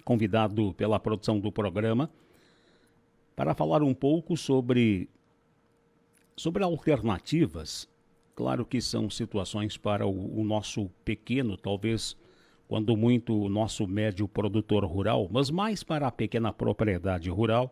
convidado pela produção do programa, para falar um pouco sobre alternativas. Claro que são situações para o nosso pequeno, talvez, quando muito, o nosso médio produtor rural, mas mais para a pequena propriedade rural,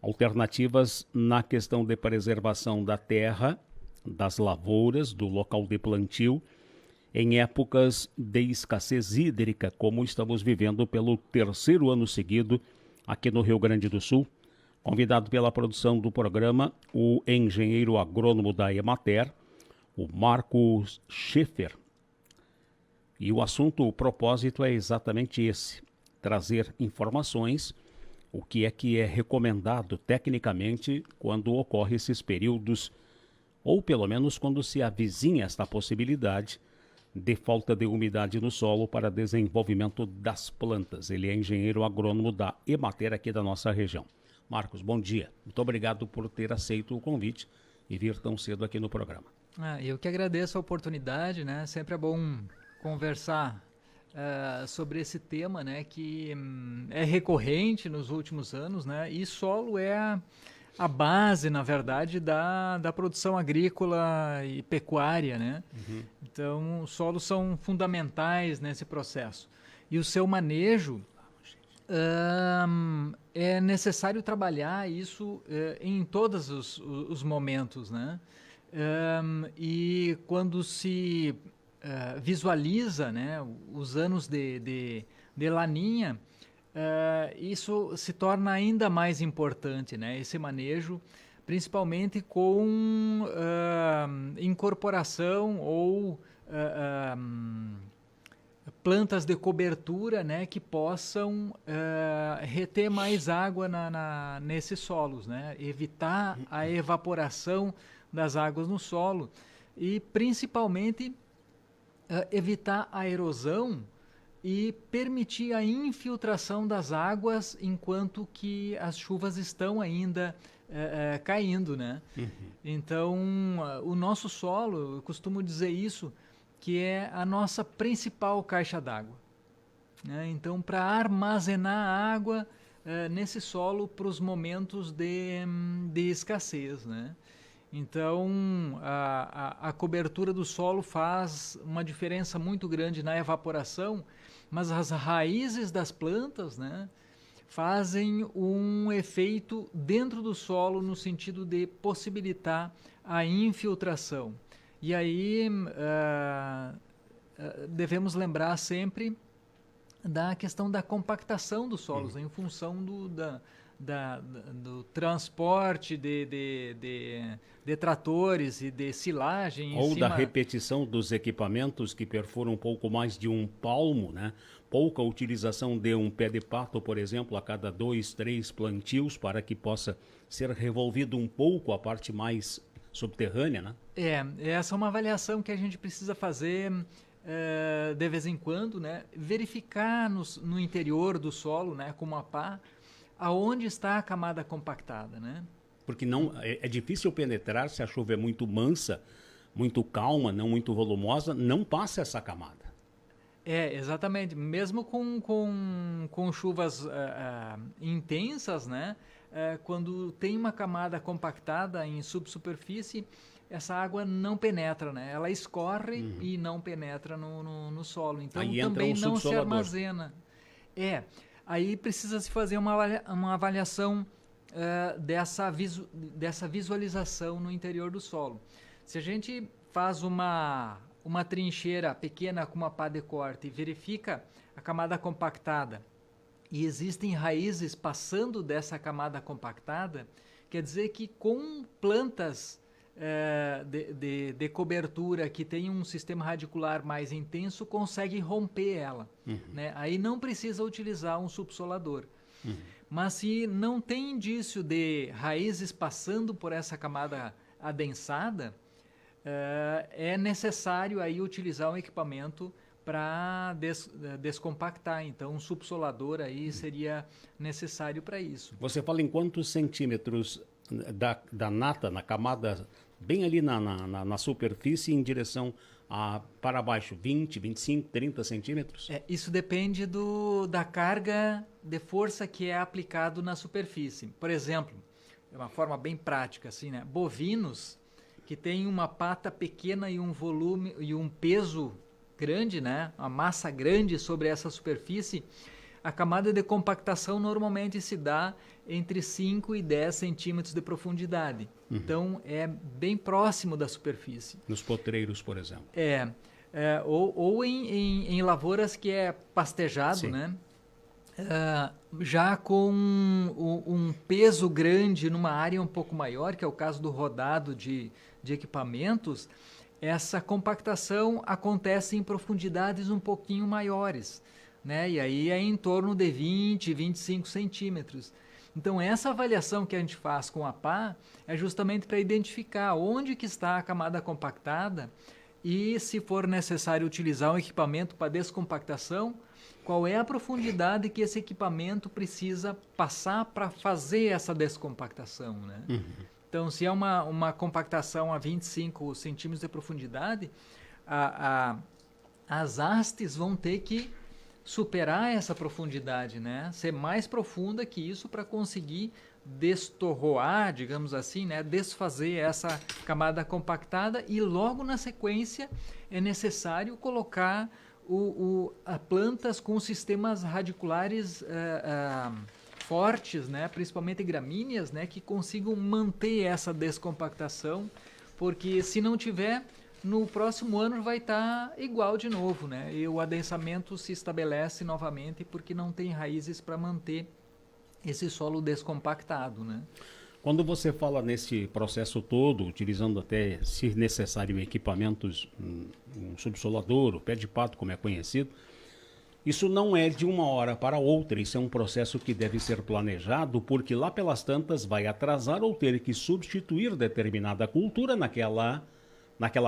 alternativas na questão de preservação da terra, das lavouras, do local de plantio, em épocas de escassez hídrica, como estamos vivendo pelo terceiro ano seguido aqui no Rio Grande do Sul. Convidado pela produção do programa, o engenheiro agrônomo da Emater, o Marcos Scheffer. E o assunto, o propósito é exatamente esse: trazer informações, o que é recomendado tecnicamente quando ocorre esses períodos, ou pelo menos quando se avizinha esta possibilidade de falta de umidade no solo para desenvolvimento das plantas. Ele é engenheiro agrônomo da Emater aqui da nossa região. Marcos, bom dia. Muito obrigado por ter aceito o convite e vir tão cedo aqui no programa. Eu que agradeço a oportunidade, né? Sempre é bom conversar sobre esse tema, né? Que é recorrente nos últimos anos, né? E solo é a base, na verdade, da produção agrícola e pecuária, né? Uhum. Então, os solos são fundamentais nesse processo. E o seu manejo é necessário trabalhar isso em todos os momentos, né? E quando se visualiza, né, os anos de laninha, isso se torna ainda mais importante, né, esse manejo, principalmente com incorporação ou plantas de cobertura, né, que possam reter mais água nesses solos, né, evitar a evaporação das águas no solo e principalmente evitar a erosão e permitir a infiltração das águas enquanto que as chuvas estão ainda caindo, né? Uhum. Então, o nosso solo, eu costumo dizer isso, que é a nossa principal caixa d'água, né? Então, para armazenar água nesse solo para os momentos de escassez, né? Então, a cobertura do solo faz uma diferença muito grande na evaporação, mas as raízes das plantas, né, fazem um efeito dentro do solo no sentido de possibilitar a infiltração. E aí devemos lembrar sempre da questão da compactação dos solos, em função do transporte de tratores e de silagem. Ou da repetição dos equipamentos que perfuram um pouco mais de um palmo, né? Pouca utilização de um pé de pato, por exemplo, a cada 2, 3 plantios, para que possa ser revolvido um pouco a parte mais subterrânea, né? Essa é uma avaliação que a gente precisa fazer de vez em quando, né? Verificar no interior do solo, né, com uma pá, aonde está a camada compactada, né? Porque não é difícil penetrar se a chuva é muito mansa, muito calma, não muito volumosa, não passa essa camada. Exatamente. Mesmo com chuvas intensas, né? Quando tem uma camada compactada em subsuperfície, essa água não penetra, né? Ela escorre e não penetra no solo. Então aí também entra um não se armazena. Aí precisa se fazer uma avaliação dessa visualização no interior do solo. Se a gente faz uma trincheira pequena com uma pá de corte e verifica a camada compactada e existem raízes passando dessa camada compactada, quer dizer que com plantas de cobertura que tem um sistema radicular mais intenso, consegue romper ela. Né? Aí não precisa utilizar um subsolador. Mas se não tem indício de raízes passando por essa camada adensada, é necessário aí utilizar um equipamento para descompactar. Então, um subsolador aí seria necessário para isso. Você fala em quantos centímetros da nata, na camada, bem ali na superfície, em direção para baixo 20, 25, 30 centímetros? Isso depende da carga de força que é aplicado na superfície. Por exemplo, é uma forma bem prática, assim, né? Bovinos que têm uma pata pequena e um volume e um peso grande, né? Uma massa grande sobre essa superfície, a camada de compactação normalmente se dá entre 5 e 10 centímetros de profundidade. Então, é bem próximo da superfície. Nos potreiros, por exemplo. Ou em lavouras que é pastejado, sim, né? Já com um peso grande numa área um pouco maior, que é o caso do rodado de equipamentos, essa compactação acontece em profundidades um pouquinho maiores, né? E aí é em torno de 20, 25 centímetros. Então, essa avaliação que a gente faz com a pá é justamente para identificar onde que está a camada compactada e, se for necessário utilizar um equipamento para descompactação, qual é a profundidade que esse equipamento precisa passar para fazer essa descompactação, né? Então, se é uma compactação a 25 centímetros de profundidade, as hastes vão ter que superar essa profundidade, né? Ser mais profunda que isso para conseguir destorroar, digamos assim, né? Desfazer essa camada compactada e logo na sequência é necessário colocar plantas com sistemas radiculares fortes, né? Principalmente gramíneas, né? Que consigam manter essa descompactação, porque se não tiver, no próximo ano vai estar igual de novo, né? E o adensamento se estabelece novamente porque não tem raízes para manter esse solo descompactado, né? Quando você fala nesse processo todo, utilizando até, se necessário, equipamentos, um subsolador, o pé de pato, como é conhecido, isso não é de uma hora para outra, isso é um processo que deve ser planejado, porque lá pelas tantas vai atrasar ou ter que substituir determinada cultura naquela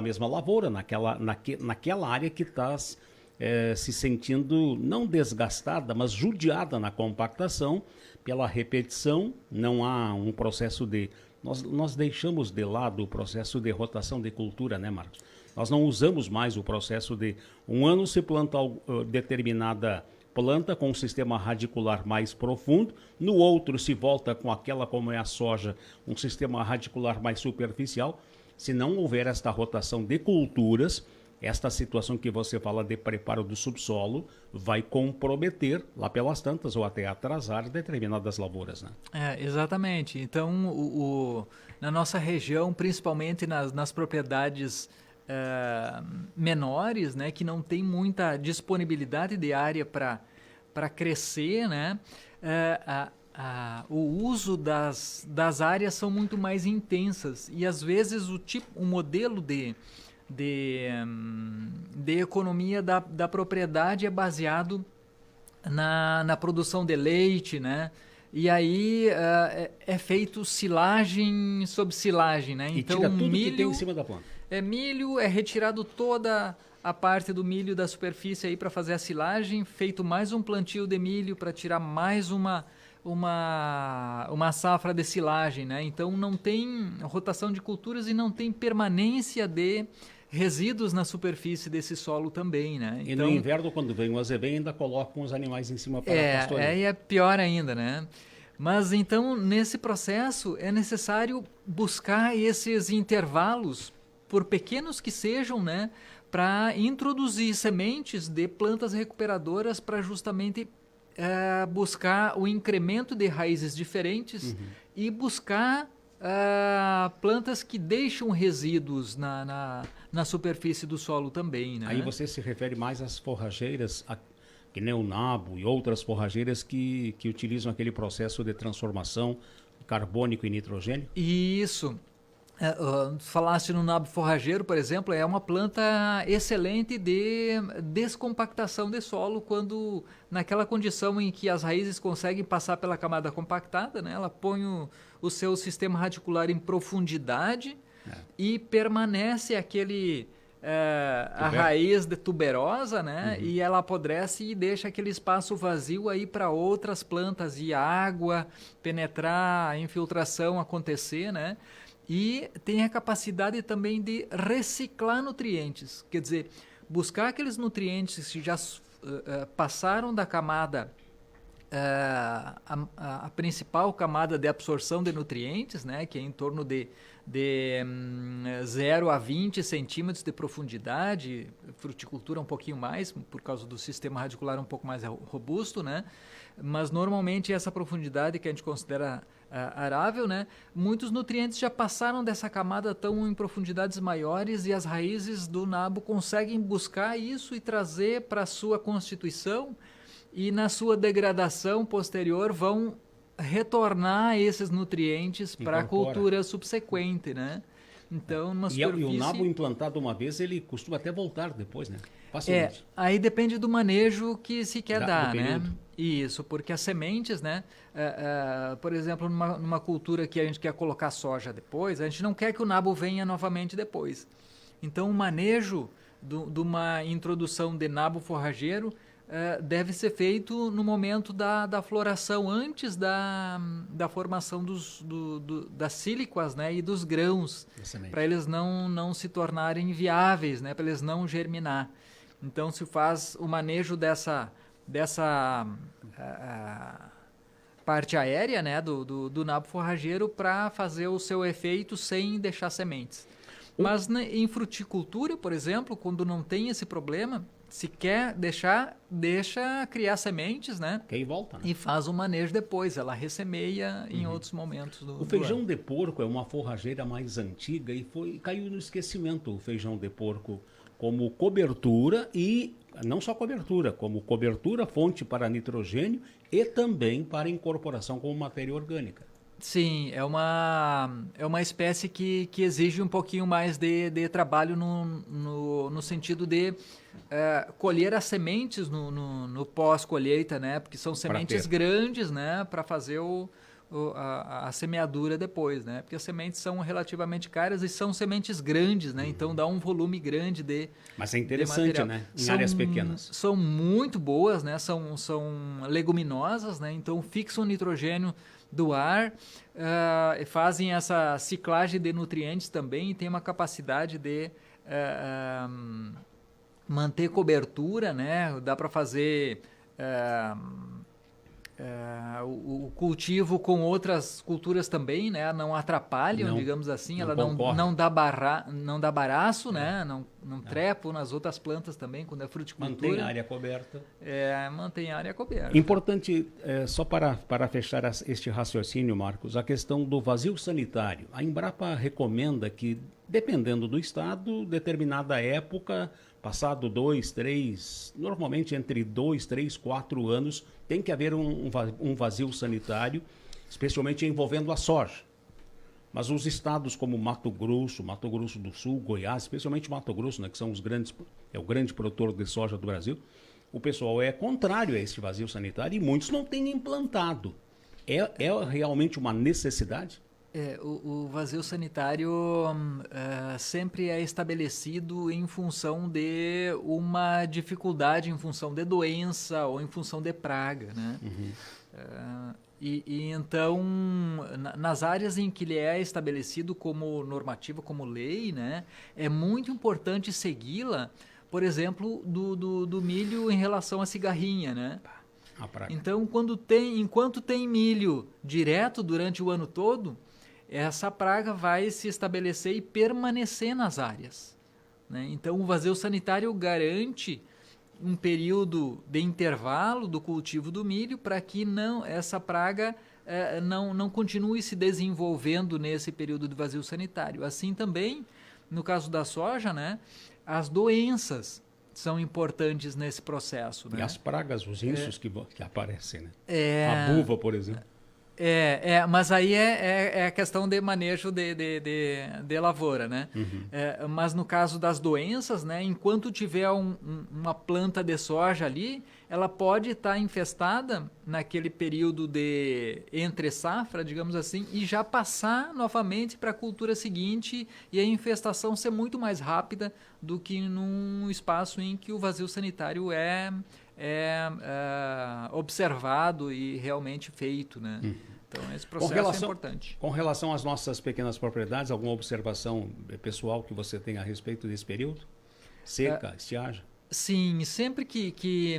mesma lavoura, naquela área que está se sentindo não desgastada, mas judiada na compactação pela repetição. Não há um processo de... Nós deixamos de lado o processo de rotação de cultura, né, Marcos? Nós não usamos mais o processo de um ano se planta determinada planta com um sistema radicular mais profundo, no outro se volta com aquela, como é a soja, um sistema radicular mais superficial. Se não houver esta rotação de culturas, esta situação que você fala de preparo do subsolo vai comprometer lá pelas tantas ou até atrasar determinadas lavouras, né? Exatamente. Então, na nossa região, principalmente nas propriedades menores, né, que não tem muita disponibilidade de área para crescer, né, o uso das áreas são muito mais intensas e às vezes o modelo de economia da propriedade é baseado na produção de leite, né? E aí é feito silagem sobre silagem, né? E então, tira tudo milho, que tem em cima da planta. Milho, é retirado toda a parte do milho da superfície aí para fazer a silagem, feito mais um plantio de milho para tirar mais uma safra de silagem, né? Então não tem rotação de culturas e não tem permanência de resíduos na superfície desse solo também, né? E no inverno, quando vem o azevém, ainda colocam os animais em cima para pastorear. É pior ainda, né? Mas então, nesse processo, é necessário buscar esses intervalos, por pequenos que sejam, né? Para introduzir sementes de plantas recuperadoras para justamente buscar o incremento de raízes diferentes e buscar plantas que deixam resíduos na superfície do solo também, né? Aí você se refere mais às forrageiras, que nem o nabo e outras forrageiras que utilizam aquele processo de transformação carbônico e nitrogênio? Isso. Falasse no nabo forrageiro, por exemplo, é uma planta excelente de descompactação de solo quando naquela condição em que as raízes conseguem passar pela camada compactada, né? Ela põe o seu sistema radicular em profundidade e permanece a raiz de tuberosa, né? E ela apodrece e deixa aquele espaço vazio aí para outras plantas e a água penetrar, a infiltração acontecer, né? e tem a capacidade também de reciclar nutrientes, quer dizer, buscar aqueles nutrientes que já passaram da camada, a principal camada de absorção de nutrientes, né, que é em torno de 0 a 20 centímetros de profundidade, fruticultura um pouquinho mais, por causa do sistema radicular um pouco mais robusto, né? Mas normalmente essa profundidade que a gente considera arável, né? Muitos nutrientes já passaram dessa camada, estão em profundidades maiores e as raízes do nabo conseguem buscar isso e trazer para a sua constituição, e na sua degradação posterior vão retornar esses nutrientes para a cultura subsequente, né? Então, numa superfície... E o nabo implantado uma vez, ele costuma até voltar depois, né? Facilmente. Aí depende do manejo que se quer dar, né? Isso, porque as sementes, né? Por exemplo, numa cultura que a gente quer colocar soja depois, a gente não quer que o nabo venha novamente depois. Então, o manejo de uma introdução de nabo forrageiro deve ser feito no momento da floração, antes da formação das síliquas, né, e dos grãos, para eles não se tornarem viáveis, né, para eles não germinar. Então se faz o manejo dessa parte aérea, né, do nabo forrageiro, para fazer o seu efeito sem deixar sementes. Mas em fruticultura, por exemplo, quando não tem esse problema, se quer deixa criar sementes, né? Que aí volta, né? E faz o manejo depois, ela ressemeia em outros momentos do O feijão ano. de porco é uma forrageira mais antiga e caiu no esquecimento o feijão de porco como cobertura, e não só cobertura, como cobertura, fonte para nitrogênio e também para incorporação como matéria orgânica. Sim, é uma espécie que exige um pouquinho mais de trabalho no sentido de colher as sementes no pós-colheita, né? Porque são sementes grandes, né? Para fazer a semeadura depois, né? Porque as sementes são relativamente caras e são sementes grandes, né? Então dá um volume grande de Mas é interessante, né? Em áreas pequenas. São muito boas, né? São leguminosas, né? Então fixam o nitrogênio do ar, fazem essa ciclagem de nutrientes também, e tem uma capacidade de manter cobertura, né? Dá para fazer o cultivo com outras culturas também, né? Não atrapalham, digamos assim, ela não dá baraço, né? Não trepa nas outras plantas também, quando é fruticultura. Mantém a área coberta. Mantém a área coberta. Importante, só para fechar este raciocínio, Marcos, a questão do vazio sanitário. A Embrapa recomenda que, dependendo do estado, determinada época, passado 2, 3, normalmente entre 2, 3, 4 anos, tem que haver um vazio sanitário, especialmente envolvendo a soja. Mas os estados como Mato Grosso do Sul, Goiás, especialmente Mato Grosso, né, que são o grande produtor de soja do Brasil, o pessoal é contrário a esse vazio sanitário e muitos não têm implantado. É realmente uma necessidade? O vazio sanitário sempre é estabelecido em função de uma dificuldade, em função de doença ou em função de praga, né? Então, nas áreas em que ele é estabelecido como normativa, como lei, né, é muito importante segui-la, por exemplo, do milho em relação à cigarrinha, né? Então, enquanto tem milho direto durante o ano todo, essa praga vai se estabelecer e permanecer nas áreas, né? Então, o vazio sanitário garante um período de intervalo do cultivo do milho para que essa praga não continue se desenvolvendo nesse período de vazio sanitário. Assim também, no caso da soja, né, as doenças são importantes nesse processo, né? E as pragas, os insos que aparecem, né? A buva, por exemplo. Mas aí é a questão de manejo de lavoura, né? Mas no caso das doenças, né, enquanto tiver uma planta de soja ali, ela pode estar infestada naquele período de entre safra, digamos assim, e já passar novamente para a cultura seguinte e a infestação ser muito mais rápida do que num espaço em que o vazio sanitário é observado e realmente feito, né? Então, esse processo é importante. Com relação às nossas pequenas propriedades, alguma observação pessoal que você tem a respeito desse período? Seca, estiagem? Sim, sempre que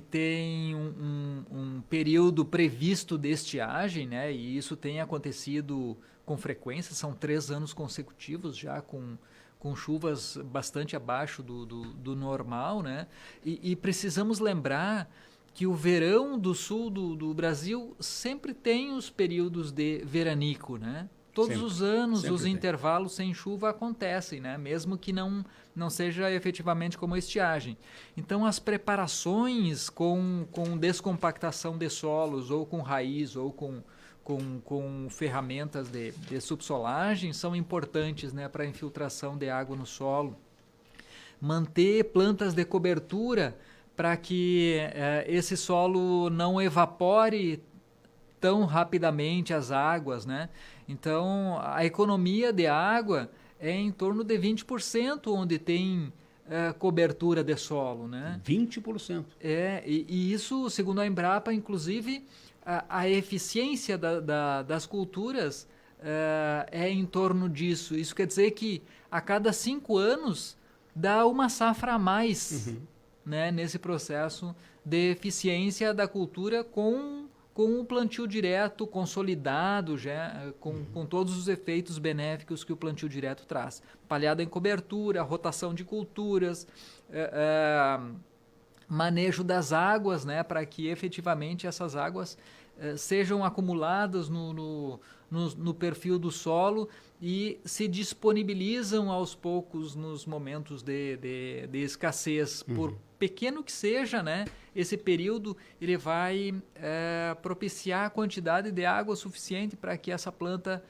tem um período previsto de estiagem, né, e isso tem acontecido com frequência, são 3 anos consecutivos já com chuvas bastante abaixo do normal, né, e precisamos lembrar que o verão do sul do Brasil sempre tem os períodos de veranico, né? Todos os anos os intervalos sem chuva acontecem, né? Mesmo que não seja efetivamente como a estiagem. Então as preparações com descompactação de solos, ou com raiz, ou com ferramentas de subsolagem são importantes, né, para a infiltração de água no solo. Manter plantas de cobertura para que esse solo não evapore tão rapidamente as águas, né? Então, a economia de água é em torno de 20% onde tem cobertura de solo, né? 20%? E isso, segundo a Embrapa, inclusive, a eficiência das culturas é em torno disso. Isso quer dizer que a cada 5 anos dá uma safra a mais, né, nesse processo de eficiência da cultura com o plantio direto consolidado, já, com todos os efeitos benéficos que o plantio direto traz. Palhada em cobertura, rotação de culturas, manejo das águas, né, para que efetivamente essas águas sejam acumuladas no perfil do solo e se disponibilizam aos poucos nos momentos de escassez. Por pequeno que seja, né, esse período ele vai propiciar a quantidade de água suficiente para que essa planta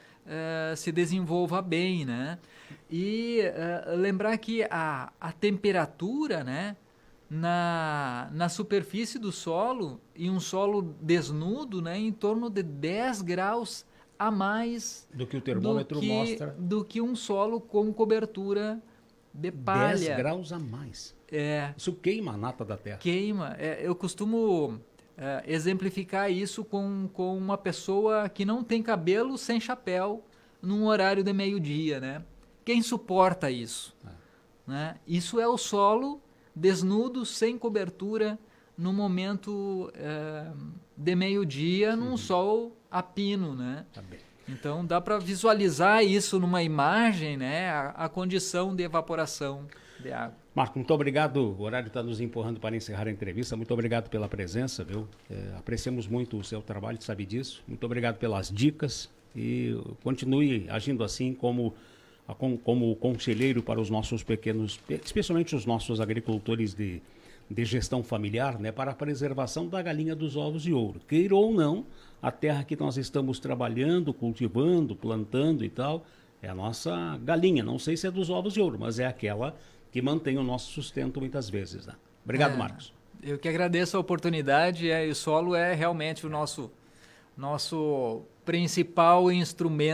se desenvolva bem, né? E lembrar que a temperatura, né, na superfície do solo, em um solo desnudo, né, em torno de 10 graus a mais do que o termômetro mostra, do que um solo com cobertura de palha. 10 graus a mais. Isso queima a nata da terra. Queima. Eu costumo exemplificar isso com uma pessoa que não tem cabelo sem chapéu num horário de meio-dia, né? Quem suporta isso? Né? Isso é o solo desnudo, sem cobertura, no momento de meio-dia, num sol a pino, né? Tá bem. Então dá para visualizar isso numa imagem, né? A condição de evaporação de água. Marco, muito obrigado. O horário está nos empurrando para encerrar a entrevista. Muito obrigado pela presença, viu? Apreciamos muito o seu trabalho, sabe disso. Muito obrigado pelas dicas e continue agindo assim como conselheiro para os nossos pequenos, especialmente os nossos agricultores de gestão familiar, né, para a preservação da galinha dos ovos de ouro. Queira ou não, a terra que nós estamos trabalhando, cultivando, plantando e tal, é a nossa galinha. Não sei se é dos ovos de ouro, mas é aquela que mantém o nosso sustento muitas vezes, né? Obrigado, Marcos. Eu que agradeço a oportunidade. E o solo é realmente o nosso principal instrumento